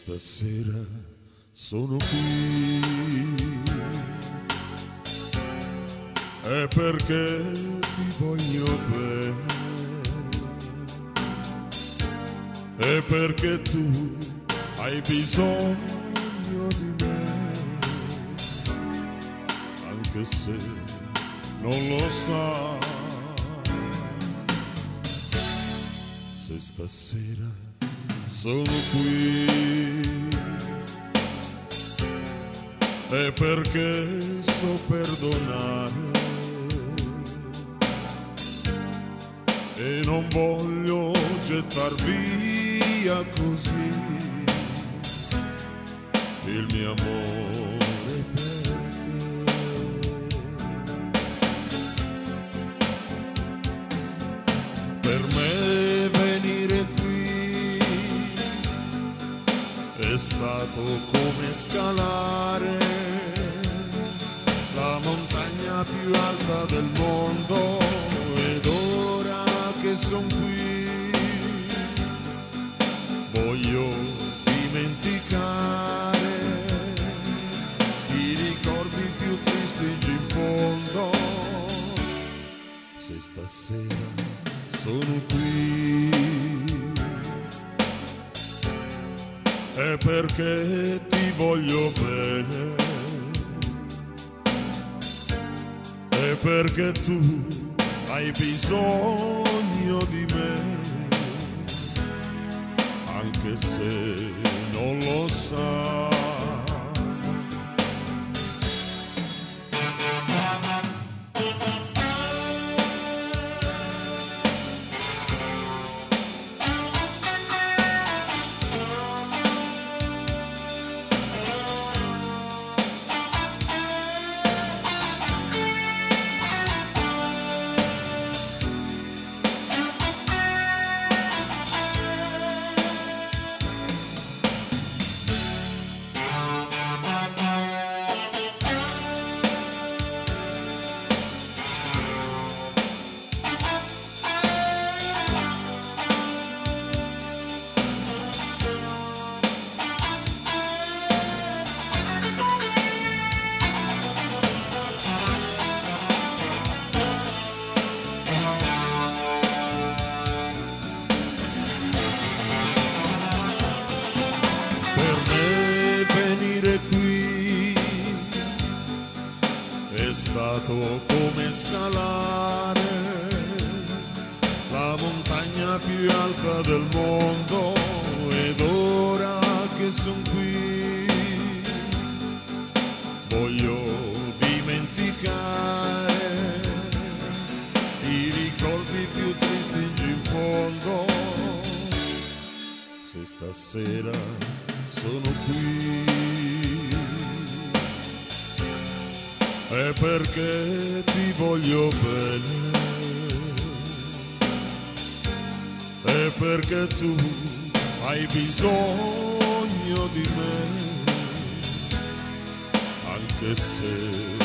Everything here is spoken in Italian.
Stasera sono qui è perché ti voglio bene, è perché tu hai bisogno di me, anche se non lo sai. Se stasera sono qui è perché so perdonare e non voglio gettar via così il mio amore per te. Per me venire qui è stato come scalare la montagna più alta del mondo, ed ora che son qui voglio dimenticare i ricordi più tristi giù in fondo. Se stasera sono qui è perché ti voglio bene, è perché tu hai bisogno di me, anche se non lo sai. È stato come scalare la montagna più alta del mondo, ed ora che son qui voglio dimenticare i ricordi più tristi giù in fondo. Se stasera sono qui è perché ti voglio bene, è perché tu hai bisogno di me, anche se